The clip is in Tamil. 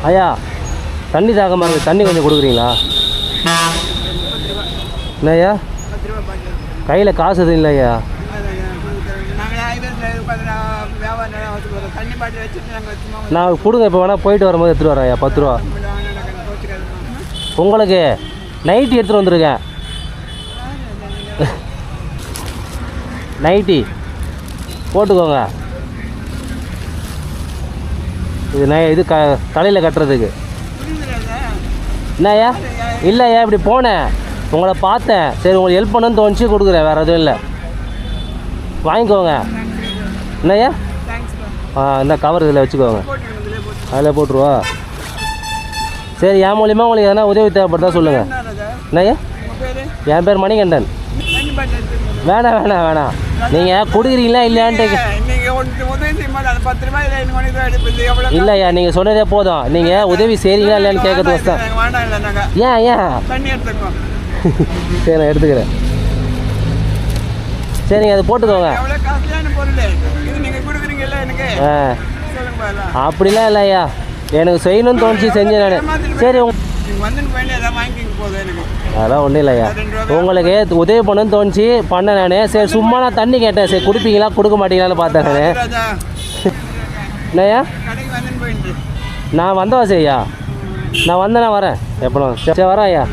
ஐயா தண்ணி தாகமாக இருக்குது, தண்ணி கொஞ்சம் கொடுக்குறீங்களா? என்ன ஐயா கையில் காசு எதுவும் இல்லை ஐயா? நான் கொடுங்க, இப்போ வேணால் போயிட்டு வரும்போது எடுத்துகிட்டு வரேன் ஐயா. 10 ரூபா உங்களுக்கு நைட்டி எடுத்துகிட்டு வந்துருக்கேன். நைட்டி போட்டுக்கோங்க. இது தலையில் கட்டுறதுக்கு. என்ன ஐயா? இல்லை ஐயா, இப்படி போனேன், உங்களை பார்த்தேன், சரி உங்களுக்கு ஹெல்ப் பண்ணணும்னு தோணுச்சு, கொடுக்குறேன், வேறு எதுவும் இல்லை. வாங்கிக்கோங்க. என்னய்யா? இந்த கவர் இதில் வச்சுக்கோங்க, அதில் போட்டுருவா. சரி, என் மூலியமாக உங்களுக்கு எதனா உதவி தேவைப்படுதா சொல்லுங்கள். என்னய்யா? என் பேர் மணிகண்டன். வேணாம் வேணாம் வேணாம், நீங்கள் கொடுக்குறீங்களா இல்லையான்ட்டு. இல்லையா, நீங்கள் சொன்னதே போதும். நீங்கள் உதவி செய்கிறீங்களா இல்லையான்னு கேட்கறது தான். ஏன் சரி, நான் எடுத்துக்கிறேன். சரிங்க, அது போட்டுக்கோங்க. அப்படிலாம் இல்லை ஐயா, எனக்கு செய்யணும்னு தோணுச்சு செஞ்சேன் நான். சரி, அதெல்லாம் ஒன்றும் இல்லையா, உங்களுக்கு உதவி பண்ணணும்னு தோணுச்சு பண்ண நான். சரி, சும்மா நான் தண்ணி கேட்டேன், சரி குடிப்பீங்களா கொடுக்க மாட்டீங்களான்னு பார்த்தேன் நான். என்னய்யா? நான் வந்தவா சரியா? நான் வரேன் எப்போ. சரி வரேன் ஐயா.